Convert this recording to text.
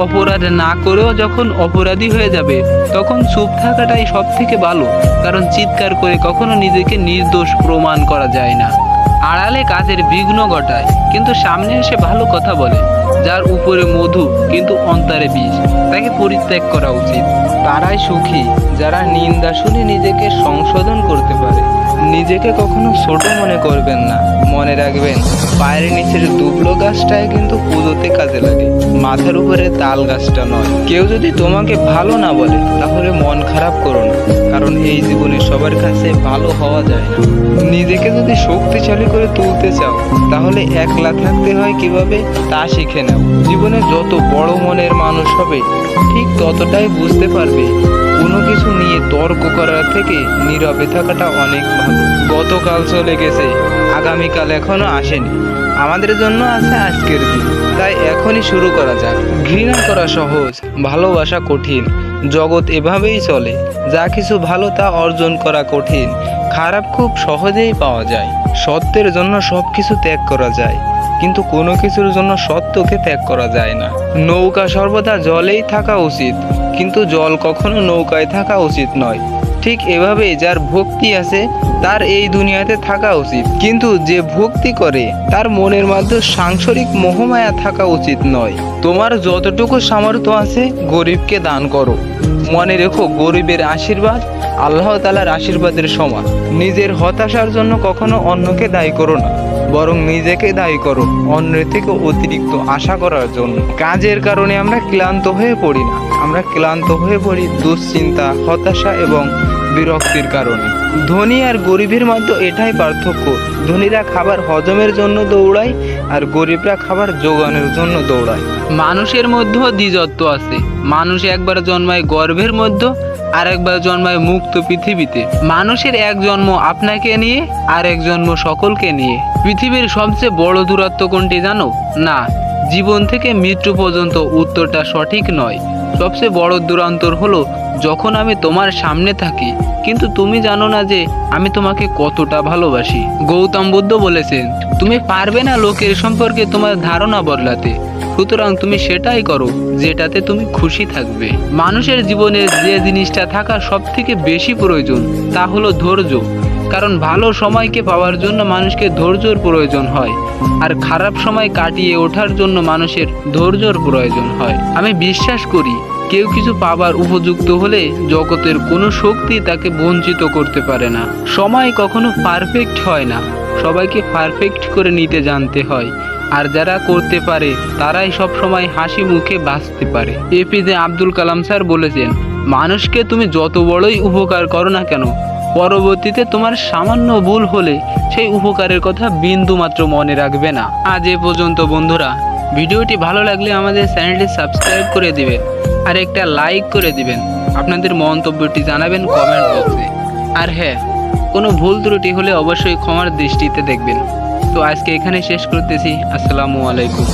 অপরাধ না করেও যখন অপরাধী হয়ে যাবে তখন চুপ থাকাটাই সব থেকে ভালো, কারণ চিৎকার করে কখনো নিজেকে নির্দোষ প্রমাণ করা যায় না। আড়ালে কাজের বিঘ্ন ঘটায় কিন্তু সামনে এসে ভালো কথা বলে, যার উপরে মধু কিন্তু অন্তরে বিষ, তাকে পরিত্যাগ করা উচিত। তারাই সুখী যারা নিন্দা শুনে নিজেকে সংশোধন করতে পারে। নিজেকে কখনো ছোট মনে করবেন না, মনে রাখবেন পায়ের নিচের দুবলো গাছটায় কিন্তু পুজোতে কাজে লাগে, মাথার উপরে তাল গাছটা নয়। কেউ যদি তোমাকে ভালো না বলে তাহলে মন খারাপ করো না, কারণ এই জীবনে সবার কাছে ভালো হওয়া যায় না। নিজেকে যদি শক্তিশালী করে তুলতে চাও তাহলে একলা থাকতে হয় কিভাবে তা শিখে নাও। জীবনে যত বড় মনের মানুষ হবে ঠিক ততটাই বুঝতে পারবে কোনো কিছু নিয়ে তর্ক করার থেকে নীরবে থাকাটা অনেক ভালো। গতকাল চলে গেছে, আগামীকাল এখনো আসেনি, আমাদের জন্য আছে আজকের দিন, তাই এখনই শুরু করা যাক। ঘৃণা করা সহজ, ভালোবাসা কঠিন, জগৎ এভাবেই চলে। যা কিছু ভালো তা অর্জন করা কঠিন, খারাপ খুব সহজেই পাওয়া যায়। সত্যের জন্য সব কিছু ত্যাগ করা যায়, কিন্তু কোনো কিছুর জন্য সত্যকে ত্যাগ করা যায় না। নৌকা সর্বদা জলেই থাকা উচিত, কিন্তু জল কখনো নৌকায় থাকা উচিত নয়। ঠিক এভাবেই যার ভক্তি আছে তার এই দুনিয়াতে থাকা উচিত, কিন্তু যে ভক্তি করে তার মনের মধ্যে সাংসারিক মোহমায়া থাকা উচিত নয়। তোমার যতটুকু সামর্থ্য আছে গরিবকে দান করো। মনে রেখো গরিবের আশীর্বাদ আল্লাহ তাআলার আশীর্বাদের সমান। নিজের হতাশার জন্য কখনো অন্যকে দায়ী করো না, বরং নিজেকে দায়ী করো অন্যের থেকে অতিরিক্ত আশা করার জন্য। কাজের কারণে আমরা ক্লান্ত হয়ে পড়ি না, আমরা ক্লান্ত হয়ে পড়ি দুশ্চিন্তা, হতাশা এবং বিরক্তির কারণে। ধনী আর গরিবের মধ্যে এটাই পার্থক্য, ধনীরা খাবার হজমের জন্য দৌড়ায় আর গরিবরা খাবার জোগানোর জন্য দৌড়ায়। মানুষের মধ্যেও দ্বিজত্ব আছে, মানুষ একবার জন্মায় গর্ভের মধ্যে আর একবার জন্মায় মুক্ত পৃথিবীতে। মানুষের এক জন্ম আপনাকে নিয়ে আর এক জন্ম সকলকে নিয়ে। পৃথিবীর সবচেয়ে বড় দূরত্ব কোনটি জানো? না, জীবন থেকে মৃত্যু পর্যন্ত উত্তরটা সঠিক নয়। সবচেয়ে বড় দূরান্তর হলো যখন আমি তোমার সামনে থাকি কিন্তু তুমি জানো না যে আমি তোমাকে কতটা ভালোবাসি। গৌতম বুদ্ধ বলেছেন, তুমি পারবে না লোকের সম্পর্কে তোমার ধারণা বদলাতে, সুতরাং তুমি সেটাই করো যেটাতে তুমি খুশি থাকবে। মানুষের জীবনে যে জিনিসটা থাকা সব থেকে বেশি প্রয়োজন তা হলো ধৈর্য, কারণ ভালো সময়কে পাওয়ার জন্য মানুষকে ধৈর্যর প্রয়োজন হয়, আর খারাপ সময় কাটিয়ে ওঠার জন্য মানুষের ধৈর্যর প্রয়োজন হয়। আমি বিশ্বাস করি কেউ কিছু পাবার উপযুক্ত হলে জগতের কোনো শক্তি তাকে বঞ্চিত করতে পারে না। সময় কখনো পারফেক্ট হয় না, সবাইকে পারফেক্ট করে নিতে জানতে হয়, আর যারা করতে পারে তারাই সব সময় হাসি মুখে বাঁচতে পারে। এপিজে আব্দুল কালাম স্যার বলেছেন, মানুষকে তুমি যত বড়ই উপকার করো না কেন, পরবর্তীতে তোমার সামান্য ভুল হলে সেই উপকারের কথা বিন্দু মাত্র মনে রাখবে না। আজ এ পর্যন্ত বন্ধুরা, ভিডিওটি ভালো লাগলে আমাদের চ্যানেলটি সাবস্ক্রাইব করে দিবেন আর একটা লাইক করে দিবেন। আপনাদের মন্তব্যটি জানাবেন কমেন্ট বক্সে। আর হ্যাঁ, কোনো ভুল ত্রুটি হলে অবশ্যই ক্ষমার দৃষ্টিতে দেখবেন। তো আজকে এখানে শেষ করতেছি। আসসালামু আলাইকুম।